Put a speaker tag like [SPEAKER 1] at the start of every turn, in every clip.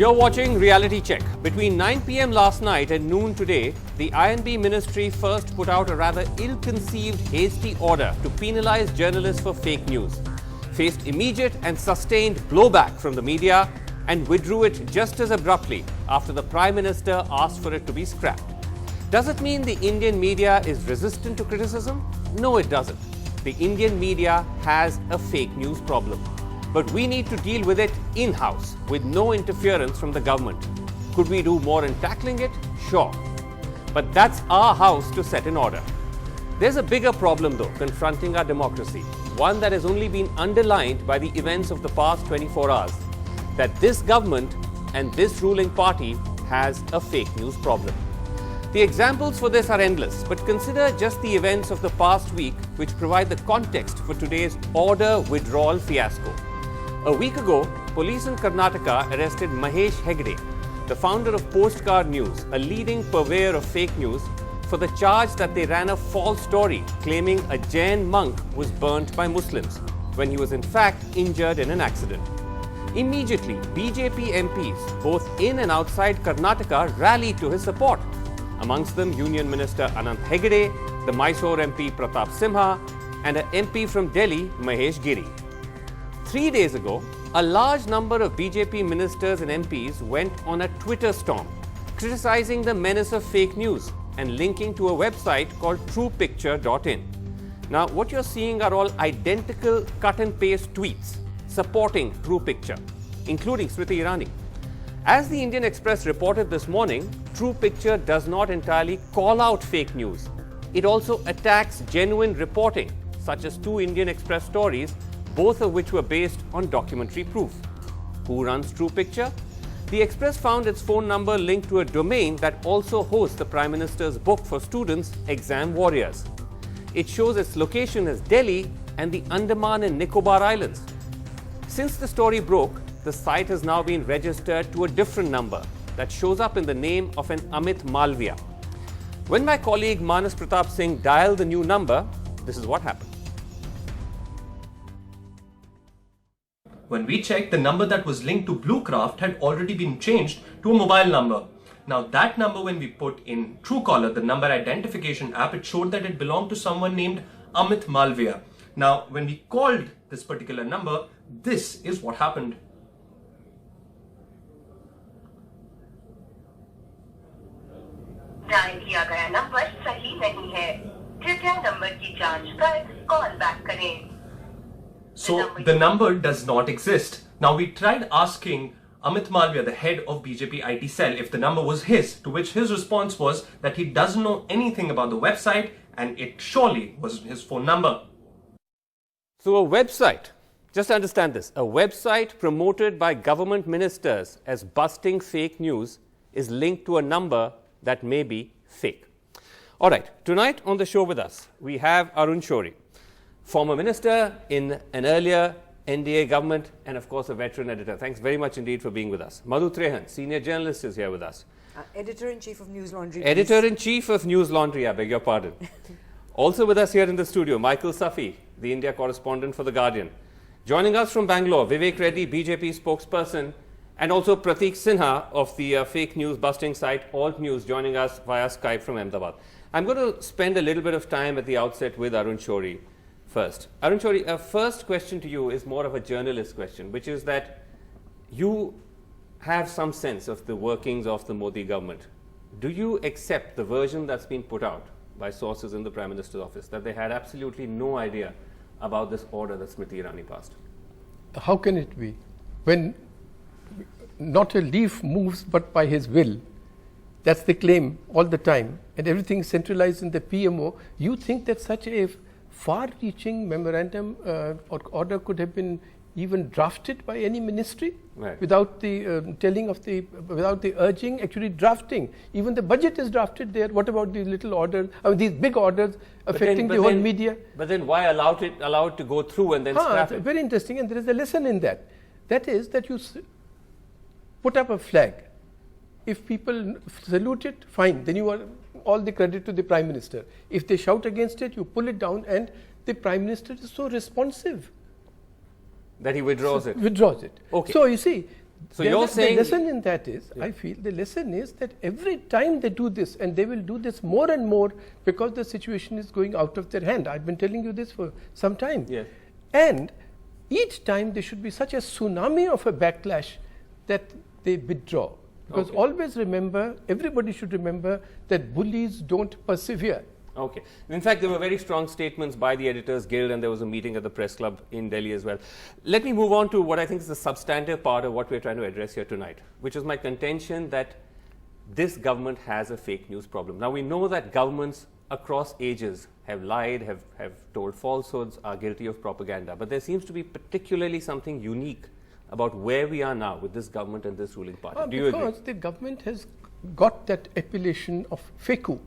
[SPEAKER 1] You're watching Reality Check. Between 9 p.m. last night and noon today, the INB ministry first put out a rather ill-conceived, hasty order to penalise journalists for fake news, faced immediate and sustained blowback from the media, and withdrew it just as abruptly after the Prime Minister asked for it to be scrapped. Does it mean the Indian media is resistant to criticism? No, it doesn't. The Indian media has a fake news problem. But we need to deal with it in-house, with no interference from the government. Could we do more in tackling it? Sure. But that's our house to set in order. There's a bigger problem, though, confronting our democracy, one that has only been underlined by the events of the past 24 hours, that this government and this ruling party has a fake news problem. The examples for this are endless, but consider just the events of the past week which provide the context for today's order withdrawal fiasco. A week ago, police in Karnataka arrested Mahesh Hegde, the founder of Postcard News, a leading purveyor of fake news, for the charge that they ran a false story claiming a Jain monk was burnt by Muslims, when he was in fact injured in an accident. Immediately, BJP MPs, both in and outside Karnataka, rallied to his support. Amongst them, Union Minister Anant Hegde, the Mysore MP Pratap Simha, and an MP from Delhi, Mahesh Giri. 3 days ago, a large number of BJP ministers and MPs went on a Twitter storm, criticizing the menace of fake news and linking to a website called truepicture.in. Now, what you're seeing are all identical cut-and-paste tweets supporting True Picture, including Smriti Irani. As the Indian Express reported this morning, True Picture does not entirely call out fake news. It also attacks genuine reporting, such as 2 Indian Express stories, both of which were based on documentary proof. Who runs True Picture? The Express found its phone number linked to a domain that also hosts the Prime Minister's book for students, Exam Warriors. It shows its location as Delhi and the Andaman and Nicobar Islands. Since the story broke, the site has now been registered to a different number that shows up in the name of an Amit Malviya. When my colleague Manas Pratap Singh dialed the new number, this is what happened.
[SPEAKER 2] When we checked, the number that was linked to Bluecraft had already been changed to a mobile number. Now that number, when we put in Truecaller, the number identification app, it showed that it belonged to someone named Amit Malviya. Now, when we called this particular number, this is what happened.
[SPEAKER 3] Dial किया गया number सही नहीं है। कृपया number की जांच कर call back करें।
[SPEAKER 2] So the number does not exist. Now we tried asking Amit Malviya, the head of BJP IT cell, if the number was his, to which his response was that he doesn't know anything about the website and it surely was his phone number.
[SPEAKER 1] So a website, just understand this, a website promoted by government ministers as busting fake news is linked to a number that may be fake. All right, tonight on the show with us, we have Arun Shourie, former minister in an earlier NDA government and of course a veteran editor. Thanks very much indeed for being with us. Madhu Trehan, senior journalist, is here with us.
[SPEAKER 4] Editor-in-chief of News Laundry.
[SPEAKER 1] Editor-in-chief of News Laundry, I beg your pardon. Also with us here in the studio, Michael Safi, the India correspondent for The Guardian. Joining us from Bangalore, Vivek Reddy, BJP spokesperson, and also Prateek Sinha of the fake news busting site Alt News, joining us via Skype from Ahmedabad. I'm going to spend a little bit of time at the outset with Arun Shourie first. Arun Shourie, a first question to you is more of a journalist question, which is that you have some sense of the workings of the Modi government. Do you accept the version that's been put out by sources in the Prime Minister's office, that they had absolutely no idea about this order that Smriti Irani passed?
[SPEAKER 5] How can it be? When not a leaf moves but by his will. That's the claim all the time. And everything centralized in the PMO. You think that such a far-reaching memorandum or order could have been even drafted by any ministry?
[SPEAKER 1] Right.
[SPEAKER 5] Without the without the urging, actually drafting. Even the budget is drafted there. What about these little orders, these big orders affecting the whole media?
[SPEAKER 1] But then why allow it to go through and then scrap it?
[SPEAKER 5] Very interesting, and there is a lesson in that. That is that you put up a flag. If people salute it, fine, then you are all the credit to the Prime Minister. If they shout against it, you pull it down, and the Prime Minister is so responsive
[SPEAKER 1] that he withdraws it.
[SPEAKER 5] Withdraws it.
[SPEAKER 1] Okay.
[SPEAKER 5] So you see,
[SPEAKER 1] So you're saying
[SPEAKER 5] the lesson in that is, I feel the lesson is that every time they do this, and they will do this more and more because the situation is going out of their hand. I've been telling you this for some time.
[SPEAKER 1] Yes.
[SPEAKER 5] And each time there should be such a tsunami of a backlash that they withdraw. Because always remember, everybody should remember that bullies don't persevere.
[SPEAKER 1] Okay. In fact, there were very strong statements by the Editors Guild, and there was a meeting at the Press Club in Delhi as well. Let me move on to what I think is the substantive part of what we're trying to address here tonight, which is my contention that this government has a fake news problem. Now, we know that governments across ages have lied, have told falsehoods, are guilty of propaganda, but there seems to be particularly something unique about where we are now with this government and this ruling party. Do you agree?
[SPEAKER 5] Because the government has got that appellation of faku.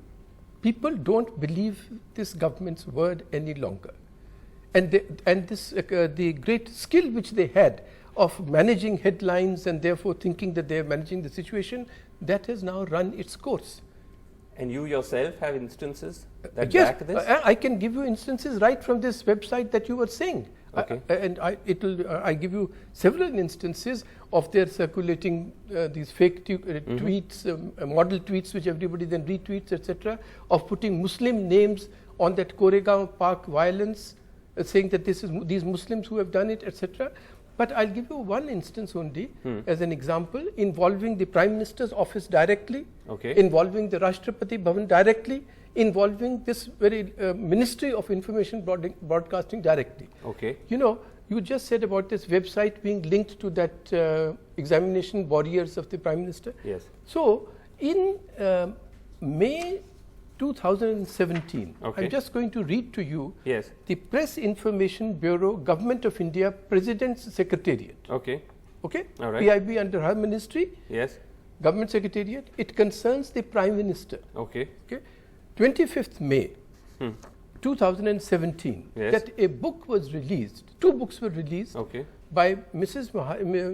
[SPEAKER 5] People don't believe this government's word any longer. And the great skill which they had of managing headlines and therefore thinking that they are managing the situation, that has now run its course.
[SPEAKER 1] And you yourself have instances that
[SPEAKER 5] Yes,
[SPEAKER 1] back this?
[SPEAKER 5] I can give you instances right from this website that you were saying.
[SPEAKER 1] Okay.
[SPEAKER 5] I give you several instances of their circulating these fake tweets, model tweets which everybody then retweets, etc., of putting Muslim names on that Koregaon Park violence, saying that this is these Muslims who have done it, etc. But I'll give you one instance only as an example involving the Prime Minister's office directly, involving the Rashtrapati Bhavan directly, involving this very Ministry of Information Broadcasting directly.
[SPEAKER 1] Okay.
[SPEAKER 5] You know, you just said about this website being linked to that examination warriors of the Prime Minister.
[SPEAKER 1] Yes.
[SPEAKER 5] So, in May 2017, I'm just going to read to you the Press Information Bureau, Government of India, President's Secretariat.
[SPEAKER 1] Okay.
[SPEAKER 5] Okay?
[SPEAKER 1] All right.
[SPEAKER 5] PIB under her ministry.
[SPEAKER 1] Yes.
[SPEAKER 5] Government Secretariat. It concerns the Prime Minister.
[SPEAKER 1] Okay.
[SPEAKER 5] Okay. 25th May 2017, that a book was released, 2 books were released by Mrs.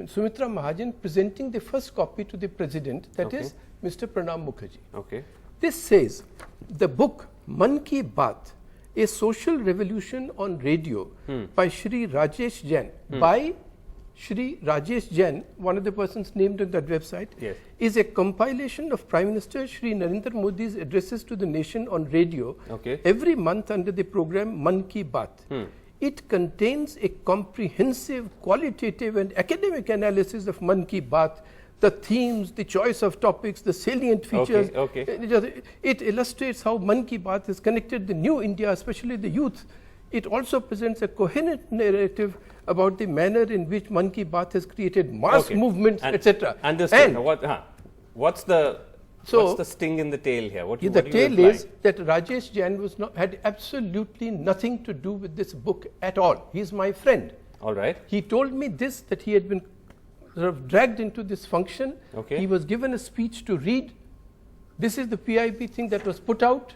[SPEAKER 5] Sumitra Mahajan, presenting the first copy to the President, that is Mr. Pranab Mukherjee.
[SPEAKER 1] Okay.
[SPEAKER 5] This says, the book Man Ki Baat, A Social Revolution on Radio by Shri Rajesh Jain, by Shri Rajesh Jain, one of the persons named on that website, is a compilation of Prime Minister Shri Narendra Modi's addresses to the nation on radio every month under the program Man Ki Baat. It contains a comprehensive, qualitative and academic analysis of Man Ki Baat, the themes, the choice of topics, the salient features. It illustrates how Man Ki Baat has connected the new India, especially the youth. It also presents a coherent narrative about the manner in which Man Ki Baat has created mass movements, etc.
[SPEAKER 1] Understood. What's the sting in the tail here?
[SPEAKER 5] The tail is that Rajesh Jain had absolutely nothing to do with this book at all. He is my friend.
[SPEAKER 1] All right.
[SPEAKER 5] He told me this, that he had been sort of dragged into this function. He was given a speech to read. This is the PIB thing that was put out.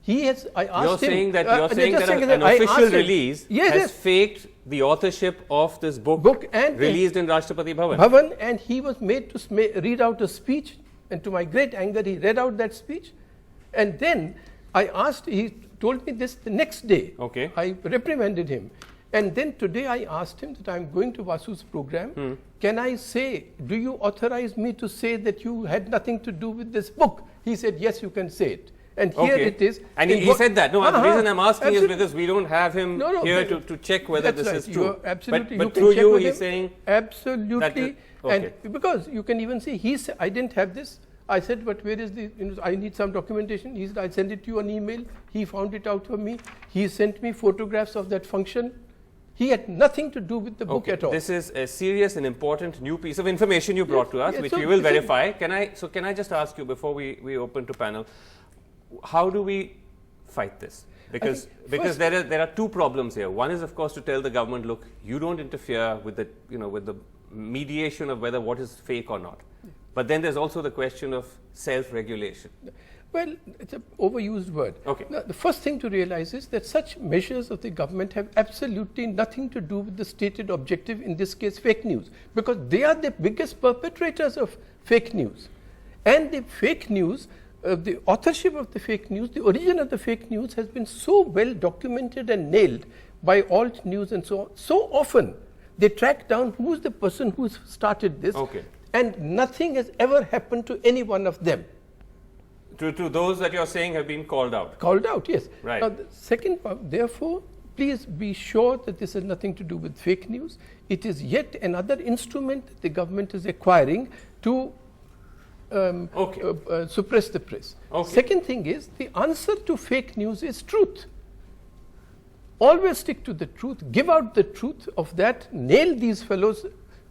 [SPEAKER 5] I asked
[SPEAKER 1] you're saying
[SPEAKER 5] him,
[SPEAKER 1] that an official release has faked the authorship of this book and released in Rashtrapati Bhavan.
[SPEAKER 5] And he was made to read out a speech, and to my great anger, he read out that speech. And then I asked, he told me this the next day. I reprimanded him. And then today I asked him that I'm going to Vasu's program. Can I say, do you authorize me to say that you had nothing to do with this book? He said, yes, you can say it. And here it is.
[SPEAKER 1] And he said that. No, the reason I'm asking is because we don't have him here to check whether this is true.
[SPEAKER 5] Absolutely.
[SPEAKER 1] But through you, he's saying...
[SPEAKER 5] Absolutely. And because you can even see, I didn't have this. I said, but where is I need some documentation. He said, I'll send it to you on email. He found it out for me. He sent me photographs of that function. He had nothing to do with the book at all.
[SPEAKER 1] This is a serious and important new piece of information you brought to us, which we will verify. Can I just ask you, before we open to panel, how do we fight this? Because there are 2 problems here. One is, of course, to tell the government, look, you don't interfere with the mediation of whether what is fake or not. But then there's also the question of self-regulation.
[SPEAKER 5] Well, it's an overused word. Now, the first thing to realize is that such measures of the government have absolutely nothing to do with the stated objective, in this case fake news, because they are the biggest perpetrators of fake news. And the fake news, the authorship of the fake news, the origin of the fake news has been so well documented and nailed by alt news and so on, so often They track down who's the person who started this.
[SPEAKER 1] Okay.
[SPEAKER 5] And nothing has ever happened to any one of them.
[SPEAKER 1] To those that you're saying have been called out.
[SPEAKER 5] Called out, yes.
[SPEAKER 1] Right.
[SPEAKER 5] Now, the second part, therefore, please be sure that this has nothing to do with fake news. It is yet another instrument that the government is acquiring to suppress the press.
[SPEAKER 1] Okay.
[SPEAKER 5] Second thing is, the answer to fake news is truth. Always stick to the truth, give out the truth of that, nail these fellows,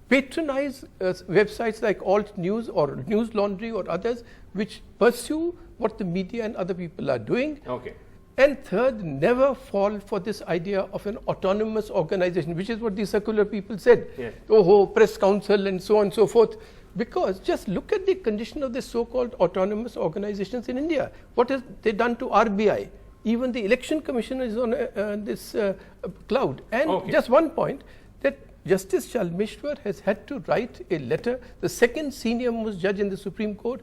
[SPEAKER 5] patronize websites like Alt News or News Laundry or others which pursue what the media and other people are doing.
[SPEAKER 1] Okay.
[SPEAKER 5] And third, never fall for this idea of an autonomous organization, which is what the circular people said.
[SPEAKER 1] Yes.
[SPEAKER 5] Oh, press council and so on and so forth. Because just look at the condition of the so-called autonomous organizations in India. What has they done to RBI? Even the election commissioner is on this cloud. And just one point, that Justice Shalmeshwar has had to write a letter, the second senior most judge in the Supreme Court,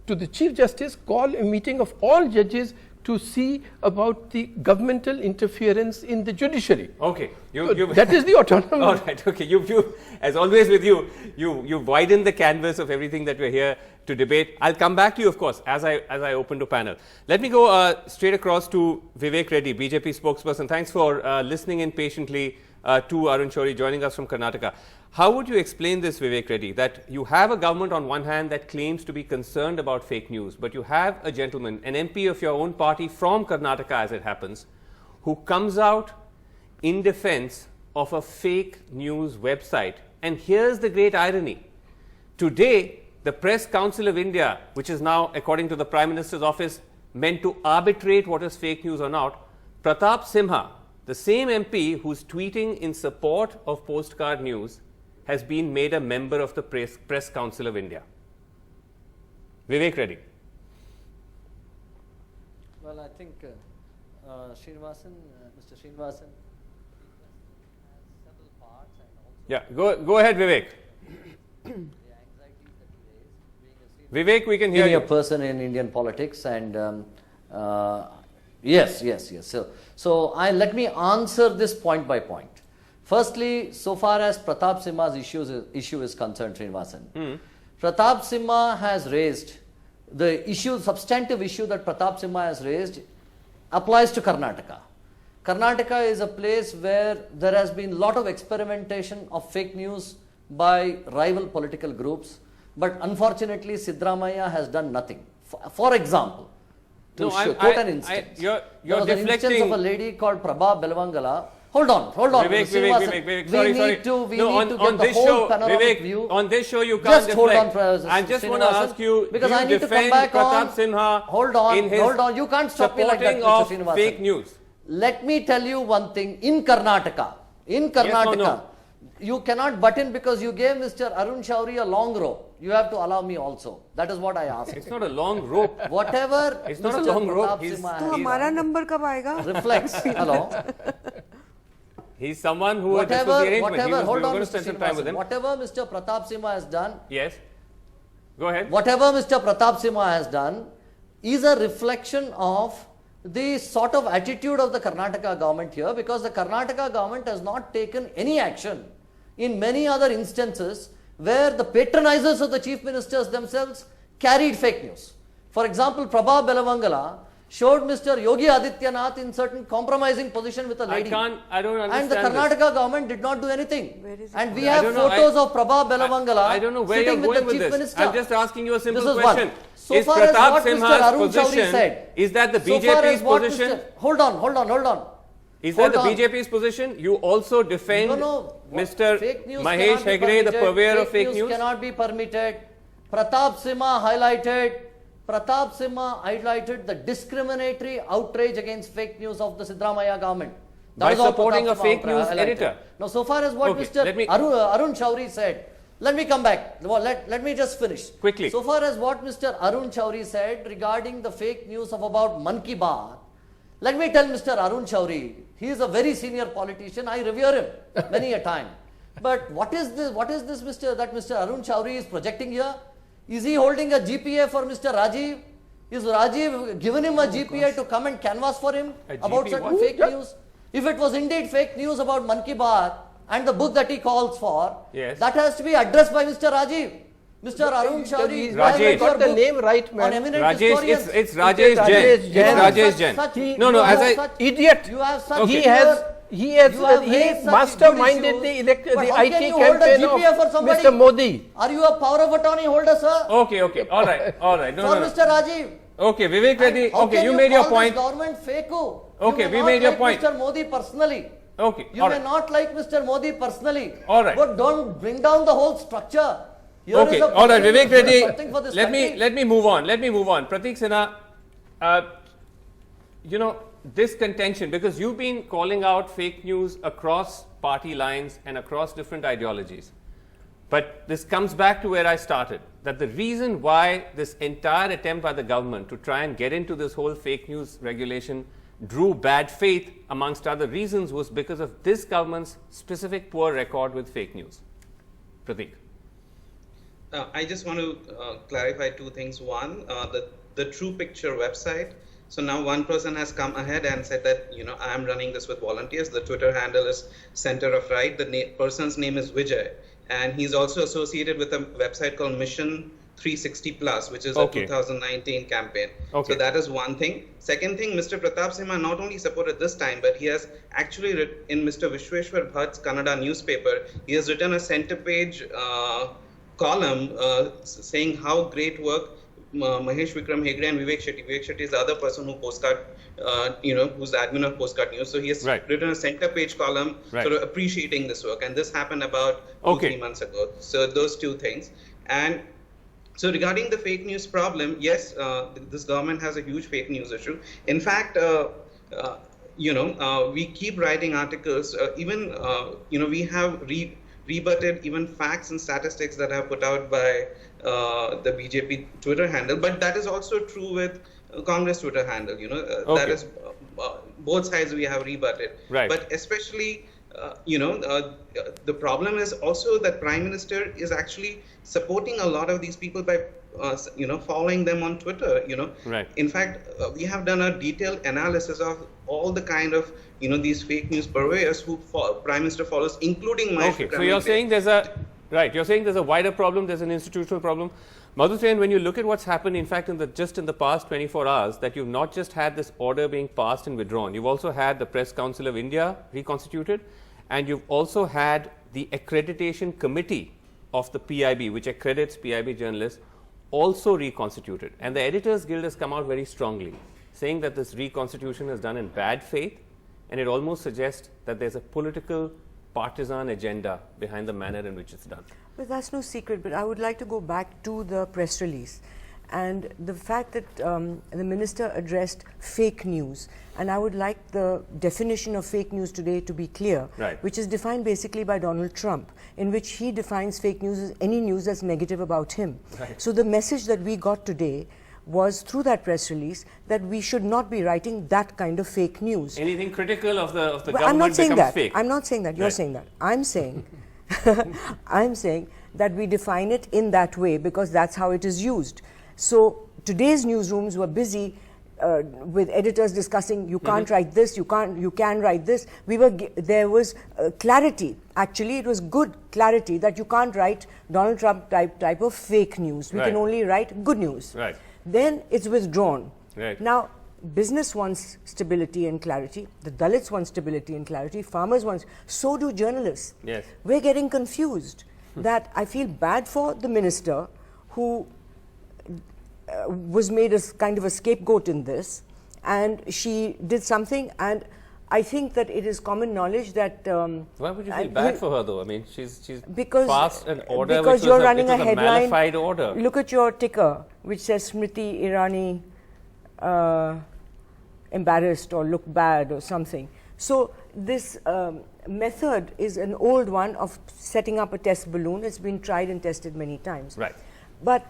[SPEAKER 5] to the Chief Justice, call a meeting of all judges to see about the governmental interference in the judiciary.
[SPEAKER 1] Okay.
[SPEAKER 5] That is the autonomy.
[SPEAKER 1] All right. Okay. You, as always with you, you widen the canvas of everything that we're here to debate. I'll come back to you, of course, as I open to panel. Let me go straight across to Vivek Reddy, BJP spokesperson. Thanks for listening in patiently to Arun Shourie joining us from Karnataka. How would you explain this, Vivek Reddy, that you have a government on one hand that claims to be concerned about fake news, but you have a gentleman, an MP of your own party from Karnataka as it happens, who comes out in defense of a fake news website. And here's the great irony. Today, the Press Council of India, which is now, according to the Prime Minister's office, meant to arbitrate what is fake news or not, Pratap Simha, the same MP who's tweeting in support of postcard news, has been made a member of the Press Council of India. Vivek Reddy.
[SPEAKER 6] Well, I think Srinivasan, Mr. Srinivasan, has several parts and also
[SPEAKER 1] Yeah, go ahead, Vivek.
[SPEAKER 6] the anxieties that he raised, being a
[SPEAKER 1] Vivek, we can hear
[SPEAKER 6] senior
[SPEAKER 1] you.
[SPEAKER 6] person in Indian politics, and yes. So let me answer this point by point. Firstly, so far as Pratap Simha's issue is concerned, Srinivasan, Pratap Simha has raised the issue, substantive issue that Pratap Simha has raised applies to Karnataka. Karnataka is a place where there has been a lot of experimentation of fake news by rival political groups, but unfortunately Siddaramaiah has done nothing. For example, to quote an instance,
[SPEAKER 1] you're
[SPEAKER 6] there was an
[SPEAKER 1] deflecting.
[SPEAKER 6] instance of a lady called Prabha Belvangala. Hold on.
[SPEAKER 1] Vivek, sorry.
[SPEAKER 6] We need to
[SPEAKER 1] on
[SPEAKER 6] get the
[SPEAKER 1] this
[SPEAKER 6] whole
[SPEAKER 1] show,
[SPEAKER 6] panoramic
[SPEAKER 1] Vivek,
[SPEAKER 6] view.
[SPEAKER 1] on this show you can't
[SPEAKER 6] Just hold
[SPEAKER 1] deflect.
[SPEAKER 6] on,
[SPEAKER 1] I just want to
[SPEAKER 6] Srinivasan,
[SPEAKER 1] ask you,
[SPEAKER 6] because
[SPEAKER 1] do
[SPEAKER 6] I
[SPEAKER 1] you
[SPEAKER 6] need to come
[SPEAKER 1] defend
[SPEAKER 6] back
[SPEAKER 1] Pratap
[SPEAKER 6] on.
[SPEAKER 1] Sinha
[SPEAKER 6] Hold on,
[SPEAKER 1] in his
[SPEAKER 6] hold on. You can't stop me like that,
[SPEAKER 1] supporting
[SPEAKER 6] Mr.
[SPEAKER 1] of
[SPEAKER 6] Srinivasan.
[SPEAKER 1] fake news?
[SPEAKER 6] Let me tell you one thing. In Karnataka,
[SPEAKER 1] Yes or no?
[SPEAKER 6] you cannot butt in because you gave Mr. Arun Shourie a long rope. You have to allow me also. That is what I ask.
[SPEAKER 1] It's not a long rope.
[SPEAKER 6] Whatever
[SPEAKER 1] It's not a
[SPEAKER 6] Mr.
[SPEAKER 1] long rope.
[SPEAKER 6] Pratap
[SPEAKER 1] He's-
[SPEAKER 6] Simha
[SPEAKER 4] तो
[SPEAKER 6] has
[SPEAKER 4] हमारा
[SPEAKER 6] done
[SPEAKER 4] number कब आएगा?
[SPEAKER 6] reflects. Hello.
[SPEAKER 1] He's someone who this was the arrangement. We were
[SPEAKER 6] Hold on,
[SPEAKER 1] going to
[SPEAKER 6] Mr.
[SPEAKER 1] spend some time with
[SPEAKER 6] Srinivasan.
[SPEAKER 1] him.
[SPEAKER 6] Whatever Mr. Pratap Simha has done,
[SPEAKER 1] Yes. Go ahead.
[SPEAKER 6] whatever Mr. Pratap Simha has done is a reflection of the sort of attitude of the Karnataka government here, because the Karnataka government has not taken any action in many other instances where the patronizers of the chief ministers themselves carried fake news. For example, Prabha Belvangala showed Mr. Yogi Adityanath in certain compromising position with a lady.
[SPEAKER 1] I don't understand
[SPEAKER 6] And the
[SPEAKER 1] this.
[SPEAKER 6] Karnataka government did not do anything.
[SPEAKER 4] Where is it?
[SPEAKER 6] And we
[SPEAKER 1] I
[SPEAKER 6] have
[SPEAKER 1] don't know,
[SPEAKER 6] photos of Prabha Belvangala
[SPEAKER 1] I don't know where you're
[SPEAKER 6] sitting with
[SPEAKER 1] going
[SPEAKER 6] the
[SPEAKER 1] with
[SPEAKER 6] chief
[SPEAKER 1] this.
[SPEAKER 6] minister.
[SPEAKER 1] I'm just asking you a simple
[SPEAKER 6] This is
[SPEAKER 1] question.
[SPEAKER 6] one. So
[SPEAKER 1] Is
[SPEAKER 6] far as
[SPEAKER 1] Pratap
[SPEAKER 6] what Mr.
[SPEAKER 1] Simha's
[SPEAKER 6] Arun Shourie
[SPEAKER 1] position,
[SPEAKER 6] said,
[SPEAKER 1] is that the
[SPEAKER 6] so far
[SPEAKER 1] BJP's
[SPEAKER 6] as what
[SPEAKER 1] position?
[SPEAKER 6] Mr. Hold on.
[SPEAKER 1] Is
[SPEAKER 6] Hold
[SPEAKER 1] that the
[SPEAKER 6] on.
[SPEAKER 1] BJP's position? You also defend
[SPEAKER 6] No.
[SPEAKER 1] Mr.
[SPEAKER 6] Fake news
[SPEAKER 1] Mahesh
[SPEAKER 6] cannot be
[SPEAKER 1] Hegde, the
[SPEAKER 6] permitted.
[SPEAKER 1] purveyor of fake news?
[SPEAKER 6] Cannot be permitted. Pratap Simha highlighted the discriminatory outrage against fake news of the Siddaramaiah government. That
[SPEAKER 1] By
[SPEAKER 6] is all
[SPEAKER 1] supporting
[SPEAKER 6] Pratap
[SPEAKER 1] a
[SPEAKER 6] Simha
[SPEAKER 1] fake news
[SPEAKER 6] highlighted.
[SPEAKER 1] editor.
[SPEAKER 6] Now, so far as what
[SPEAKER 1] Okay,
[SPEAKER 6] Mr.
[SPEAKER 1] let me-
[SPEAKER 6] Arun Shourie said, let me come back. Well, let me just finish.
[SPEAKER 1] Quickly.
[SPEAKER 6] So far as what Mr. Arun Shourie said regarding the fake news of about Man Ki Baat, let me tell Mr. Arun Shourie, he is a very senior politician. I revere him many a time. But what is this that Mr. Arun Shourie is projecting here? Is he holding a GPA for Mr. Rajiv? Is Rajiv given him a GPA to come and canvass for him
[SPEAKER 1] A
[SPEAKER 6] about
[SPEAKER 1] GP
[SPEAKER 6] certain
[SPEAKER 1] what?
[SPEAKER 6] fake news? If it was indeed fake news about Man Ki Baat, and the book that he calls for,
[SPEAKER 1] Yes.
[SPEAKER 6] that has to be addressed by Mr. Rajiv. Mr. Arun Shawri,
[SPEAKER 1] Rajesh.
[SPEAKER 5] Got the name right,
[SPEAKER 6] on
[SPEAKER 5] man.
[SPEAKER 6] eminent
[SPEAKER 1] Rajesh,
[SPEAKER 6] historians.
[SPEAKER 1] it's Rajesh
[SPEAKER 5] Rajesh
[SPEAKER 1] Jain.
[SPEAKER 5] Jain.
[SPEAKER 1] It's
[SPEAKER 6] You have
[SPEAKER 1] Rajesh
[SPEAKER 6] such-
[SPEAKER 1] Jain.
[SPEAKER 6] such-
[SPEAKER 1] No, no,
[SPEAKER 6] you
[SPEAKER 1] as
[SPEAKER 6] have
[SPEAKER 1] I...
[SPEAKER 6] such-
[SPEAKER 5] Idiot.
[SPEAKER 6] You have such
[SPEAKER 5] He
[SPEAKER 6] clear-
[SPEAKER 5] has
[SPEAKER 6] you have
[SPEAKER 5] he
[SPEAKER 6] raised such
[SPEAKER 5] masterminded
[SPEAKER 6] good
[SPEAKER 5] the
[SPEAKER 6] issues.
[SPEAKER 5] the
[SPEAKER 6] But how can
[SPEAKER 5] IT
[SPEAKER 6] you hold a
[SPEAKER 5] campaign
[SPEAKER 6] GPA for
[SPEAKER 5] of
[SPEAKER 6] somebody?
[SPEAKER 5] Mr. Modi.
[SPEAKER 6] Are you a power of attorney holder, sir?
[SPEAKER 1] Okay, okay, all right, all right. No,
[SPEAKER 6] For
[SPEAKER 1] no, no.
[SPEAKER 6] Mr. Rajiv.
[SPEAKER 1] Okay, Vivek Reddy,
[SPEAKER 6] How
[SPEAKER 1] okay,
[SPEAKER 6] can
[SPEAKER 1] you made your
[SPEAKER 6] call
[SPEAKER 1] point.
[SPEAKER 6] This government fake.
[SPEAKER 1] Okay,
[SPEAKER 6] You
[SPEAKER 1] we
[SPEAKER 6] may
[SPEAKER 1] made
[SPEAKER 6] not
[SPEAKER 1] your
[SPEAKER 6] like
[SPEAKER 1] point.
[SPEAKER 6] Mr. Modi personally.
[SPEAKER 1] Okay,
[SPEAKER 6] You
[SPEAKER 1] all
[SPEAKER 6] may
[SPEAKER 1] right.
[SPEAKER 6] not like Mr. Modi personally.
[SPEAKER 1] All right.
[SPEAKER 6] But don't bring down the whole structure. Here
[SPEAKER 1] Okay,
[SPEAKER 6] is a
[SPEAKER 1] all right,
[SPEAKER 6] person
[SPEAKER 1] Vivek
[SPEAKER 6] who does
[SPEAKER 1] Reddy,
[SPEAKER 6] something for this
[SPEAKER 1] let
[SPEAKER 6] country.
[SPEAKER 1] me move on. Let me move on. Prateek Sinha, you know, this contention, because you've been calling out fake news across party lines and across different ideologies. But this comes back to where I started, that the reason why this entire attempt by the government to try and get into this whole fake news regulation drew bad faith, amongst other reasons, was because of this government's specific poor record with fake news. Prateek.
[SPEAKER 7] I just want to clarify two things. One, the True Picture website. So now one person has come ahead and said that, I am running this with volunteers. The Twitter handle is Center of Right. The person's name is Vijay. And he's also associated with a website called Mission 360 Plus, which is
[SPEAKER 1] Okay.
[SPEAKER 7] a 2019 campaign.
[SPEAKER 1] Okay.
[SPEAKER 7] So that is one thing. Second thing, Mr. Pratap Simha not only supported this time, but he has actually in Mr. Vishweshwar Bhatt's Kannada newspaper, he has written a center page column saying how great work Mahesh Vikram Hegde and Vivek Shetty. Vivek Shetty is the other person who postcard, who's the admin of Postcard News. So he has
[SPEAKER 1] Right.
[SPEAKER 7] written a center page column
[SPEAKER 1] Right.
[SPEAKER 7] sort of appreciating this work. And this happened about
[SPEAKER 1] Okay.
[SPEAKER 7] 2-3 months ago. So those two things. And so regarding the fake news problem, yes, this government has a huge fake news issue. In fact, we keep writing articles. We have rebutted even facts and statistics that are put out by the BJP Twitter handle. But that is also true with Congress Twitter handle. That
[SPEAKER 1] Okay.
[SPEAKER 7] is both sides we have rebutted.
[SPEAKER 1] Right.
[SPEAKER 7] But especially, the problem is also that Prime Minister is actually supporting a lot of these people by, following them on Twitter.
[SPEAKER 1] Right.
[SPEAKER 7] In fact, we have done a detailed analysis of all the kind of, these fake news purveyors who Prime Minister follows, including Mahesh
[SPEAKER 1] Okay, so
[SPEAKER 7] Vikram
[SPEAKER 1] you're
[SPEAKER 7] Hegde.
[SPEAKER 1] saying you're saying there's a wider problem, there's an institutional problem. Madhusudan, when you look at what's happened, in fact, in the past 24 hours, that you've not just had this order being passed and withdrawn, you've also had the Press Council of India reconstituted, and you've also had the accreditation committee of the PIB, which accredits PIB journalists, also reconstituted. And the Editors Guild has come out very strongly, saying that this reconstitution is done in bad faith, and it almost suggests that there's a political partisan agenda behind the manner in which it's done.
[SPEAKER 4] But that's no secret. But I would like to go back to the press release and the fact that the minister addressed fake news. And I would like the definition of fake news today to be clear,
[SPEAKER 1] Right.
[SPEAKER 4] which is defined basically by Donald Trump, in which he defines fake news as any news that's negative about him.
[SPEAKER 1] Right.
[SPEAKER 4] So the message that we got today was through that press release that we should not be writing that kind of fake news.
[SPEAKER 1] Anything critical of the
[SPEAKER 4] Well,
[SPEAKER 1] government
[SPEAKER 4] I'm not saying
[SPEAKER 1] becomes
[SPEAKER 4] that.
[SPEAKER 1] fake.
[SPEAKER 4] I'm not saying that. You're
[SPEAKER 1] Right.
[SPEAKER 4] saying that. I'm saying, I'm saying that we define it in that way because that's how it is used. So today's newsrooms were busy with editors discussing. You can't write this. You can write this. There was clarity. Actually, it was good clarity that you can't write Donald Trump type of fake news. We
[SPEAKER 1] Right.
[SPEAKER 4] can only write good news.
[SPEAKER 1] Right.
[SPEAKER 4] Then it's withdrawn.
[SPEAKER 1] Right.
[SPEAKER 4] Now, business wants stability and clarity. The Dalits want stability and clarity. Farmers want. So do journalists.
[SPEAKER 1] Yes.
[SPEAKER 4] We're getting confused. That I feel bad for the minister who was made as kind of a scapegoat in this, and she did something. And I think that it is common knowledge that.
[SPEAKER 1] Why would you feel bad for her, though? I mean, she's
[SPEAKER 4] because
[SPEAKER 1] passed an order
[SPEAKER 4] because
[SPEAKER 1] which
[SPEAKER 4] you're
[SPEAKER 1] was
[SPEAKER 4] running
[SPEAKER 1] a
[SPEAKER 4] headline.
[SPEAKER 1] malified order.
[SPEAKER 4] Look at your ticker, which says Smriti Irani embarrassed or look bad or something. So this method is an old one of setting up a test balloon. It's been tried and tested many times.
[SPEAKER 1] Right.
[SPEAKER 4] But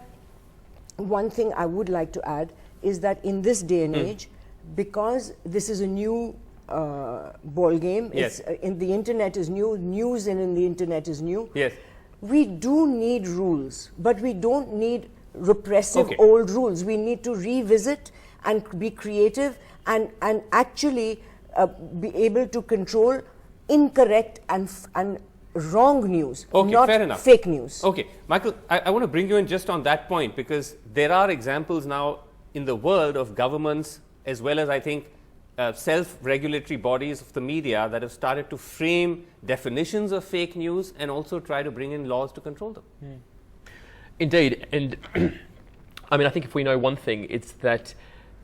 [SPEAKER 4] one thing I would like to add is that in this day and age, because this is a new ball game,
[SPEAKER 1] Yes.
[SPEAKER 4] in the internet is new, news in the internet is new.
[SPEAKER 1] Yes.
[SPEAKER 4] We do need rules, but we don't need repressive
[SPEAKER 1] Okay.
[SPEAKER 4] old rules. We need to revisit and be creative and actually be able to control incorrect and wrong news,
[SPEAKER 1] Okay,
[SPEAKER 4] not
[SPEAKER 1] fair enough.
[SPEAKER 4] fake news.
[SPEAKER 1] Okay, Michael, I want to bring you in just on that point, because there are examples now in the world of governments as well as, I think, self-regulatory bodies of the media that have started to frame definitions of fake news and also try to bring in laws to control them.
[SPEAKER 8] Indeed, and I mean, I think if we know one thing, it's that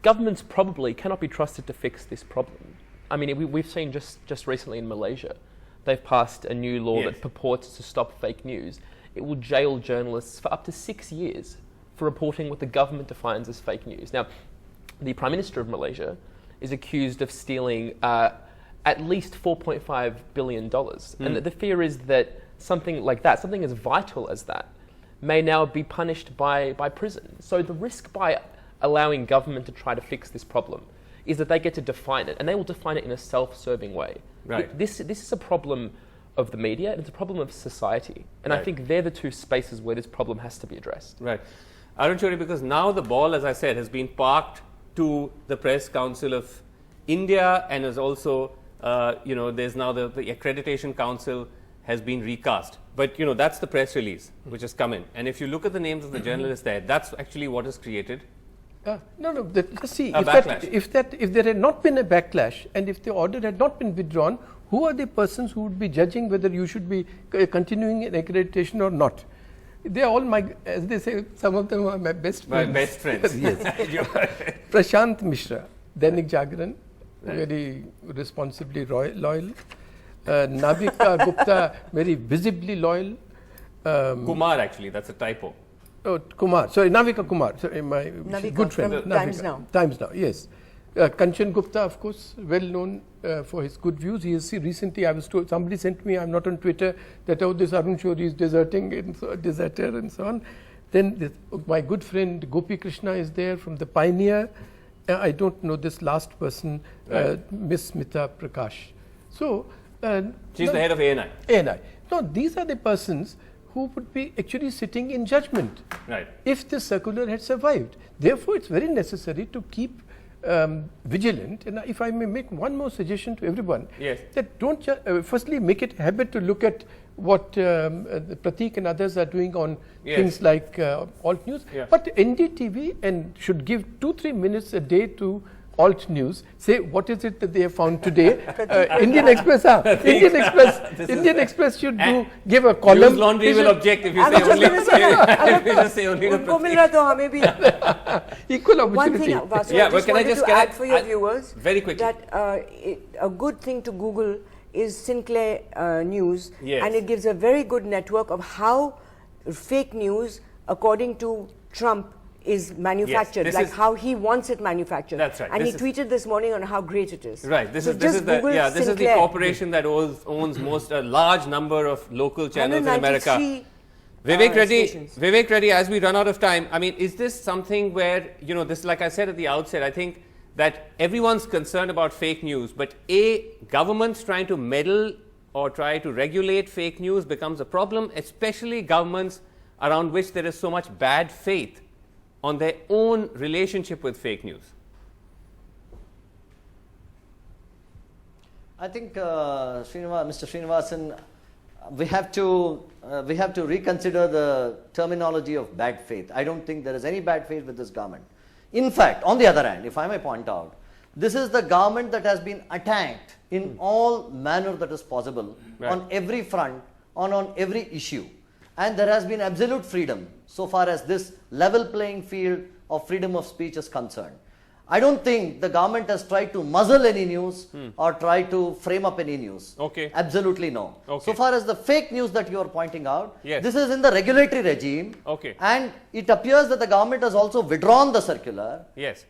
[SPEAKER 8] governments probably cannot be trusted to fix this problem. I mean, we've seen just recently in Malaysia, they've passed a new law that purports to stop fake news. It will jail journalists for up to 6 years for reporting what the government defines as fake news. Now, the Prime Minister of Malaysia is accused of stealing at least $4.5 billion. And the fear is that something like that, something as vital as that, may now be punished by prison. So the risk by allowing government to try to fix this problem is that they get to define it, and they will define it in a self-serving way.
[SPEAKER 1] Right.
[SPEAKER 8] This is a problem of the media, and it's a problem of society. And I think they're the two spaces where this problem has to be addressed.
[SPEAKER 1] Right. Arun Shourie, because now the ball, as I said, has been parked to the Press Council of India, and is also, there's now the Accreditation Council has been recast. But, that's the press release which has come in. And if you look at the names of the journalists there, that's actually what has created
[SPEAKER 5] No. See, if there had not been a backlash, and if the order had not been withdrawn, who are the persons who would be judging whether you should be continuing an accreditation or not? They are all as they say, some of them are my best friends.
[SPEAKER 1] My best friends.
[SPEAKER 5] Yes. Prashant Mishra, Dainik Jagran, very responsibly loyal. Navika Gupta, very visibly loyal.
[SPEAKER 1] Kumar, actually, that's a typo.
[SPEAKER 5] Oh, Kumar. Sorry, Navika Kumar. Sorry, my
[SPEAKER 4] Navika
[SPEAKER 5] good friend.
[SPEAKER 4] from Times Now.
[SPEAKER 5] Times Now, yes. Kanchan Gupta, of course, well known for his good views. He is recently, I was told, somebody sent me, I'm not on Twitter, that this Arun Shourie is deserting, and deserter and so on. Then my good friend Gopi Krishna is there from the Pioneer. I don't know this last person, Miss Smita Prakash. So,
[SPEAKER 1] she's the head of ANI.
[SPEAKER 5] ANI. No, these are the persons who would be actually sitting in judgment if the circular had survived. Therefore, it's very necessary to keep vigilant. And if I may make one more suggestion to everyone, that don't firstly make it a habit to look at what Pratik and others are doing on things like alt news, but NDTV and should give 2-3 minutes a day to alt news. Say what is it that they have found today. Indian Express, Indian Express should give a column.
[SPEAKER 1] News Laundry will object if you say only. If you just say only the
[SPEAKER 5] equal opportunity.
[SPEAKER 4] One thing, Vasu,
[SPEAKER 1] but can I just
[SPEAKER 4] add for your viewers
[SPEAKER 1] very quickly
[SPEAKER 4] that a good thing to Google is Sinclair News, and it gives a very good network of how fake news, according to Trump, is manufactured, like how he wants it manufactured.
[SPEAKER 1] That's right.
[SPEAKER 4] And he tweeted this morning on how great it is.
[SPEAKER 1] Right. This is the corporation that owns a large number of local channels in America. Vivek Reddy, as we run out of time, I mean, is this something where, this, like I said at the outset, I think that everyone's concerned about fake news, but governments trying to meddle or try to regulate fake news becomes a problem, especially governments around which there is so much bad faith on their own relationship with fake news?
[SPEAKER 6] I think, Mr. Srinivasan, we have to reconsider the terminology of bad faith. I don't think there is any bad faith with this government. In fact, on the other hand, if I may point out, this is the government that has been attacked in all manner that is possible, on every front, on every issue. And there has been absolute freedom so far as this level playing field of freedom of speech is concerned. I don't think the government has tried to muzzle any news or try to frame up any news. Absolutely no. So far as the fake news that you are pointing out, this is in the regulatory regime, and it appears that the government has also withdrawn the circular,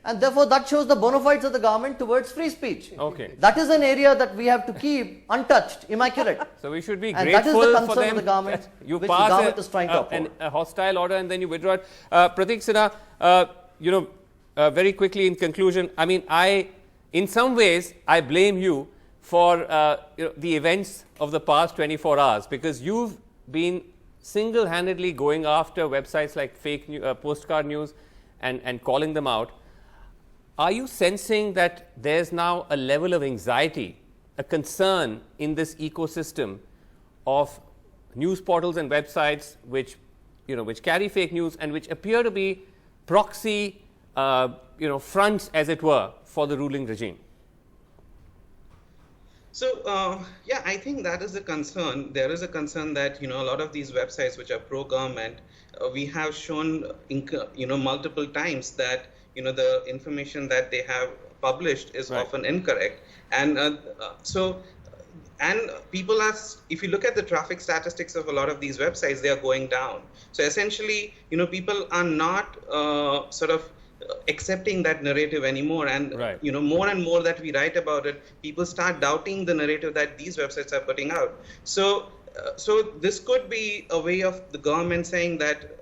[SPEAKER 6] and therefore that shows the bona fides of the government towards free speech. That is an area that we have to keep untouched, immaculate.
[SPEAKER 1] So we should be
[SPEAKER 6] and
[SPEAKER 1] grateful
[SPEAKER 6] that is the
[SPEAKER 1] for
[SPEAKER 6] concern
[SPEAKER 1] them.
[SPEAKER 6] of the government,
[SPEAKER 1] You
[SPEAKER 6] which
[SPEAKER 1] pass
[SPEAKER 6] the government is trying to uphold.
[SPEAKER 1] a hostile order and then you withdraw it. Pratik Sinha, very quickly in conclusion, I mean, in some ways, I blame you for the events of the past 24 hours, because you've been single-handedly going after websites like fake postcard news and calling them out. Are you sensing that there's now a level of anxiety a concern in this ecosystem of news portals and websites which carry fake news and which appear to be proxy fronts, as it were, for the ruling regime?
[SPEAKER 7] So, yeah, I think that is a concern. There is a concern that, a lot of these websites which are pro-government, we have shown, multiple times that, the information that they have published is often incorrect. And and people are, if you look at the traffic statistics of a lot of these websites, they are going down. So essentially, people are not accepting that narrative anymore, and more and more that we write about it, people start doubting the narrative that these websites are putting out. So this could be a way of the government saying that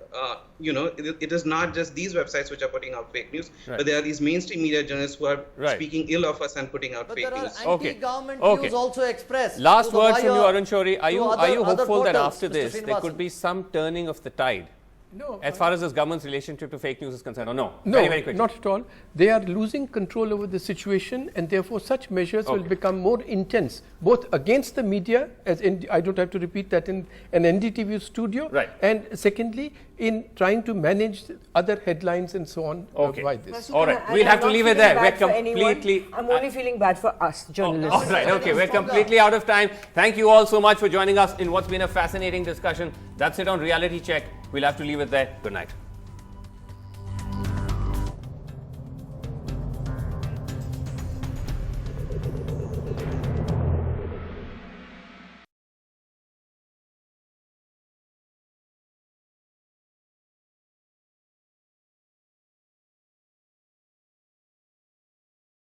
[SPEAKER 7] it is not just these websites which are putting out fake news, but there are these mainstream media journalists who are speaking ill of us and putting out fake news.
[SPEAKER 6] But there are anti-government views also expressed.
[SPEAKER 1] Last words from you, Arun Shourie. Are you hopeful that after this there could be some turning of the tide?
[SPEAKER 5] No.
[SPEAKER 1] As far as this government's relationship to fake news is concerned, or no?
[SPEAKER 5] No,
[SPEAKER 1] very, very quickly.
[SPEAKER 5] not at all. They are losing control over the situation, and therefore such measures will become more intense, both against the media, as in, I don't have to repeat that, in an NDTV studio, and secondly, in trying to manage other headlines and so on by this.
[SPEAKER 1] All right, we'll have to leave it there. We're completely...
[SPEAKER 4] I'm only feeling bad for us, journalists.
[SPEAKER 1] All right, okay, we're completely out of time. Thank you all so much for joining us in what's been a fascinating discussion. That's it on Reality Check. We'll have to leave it there. Good night.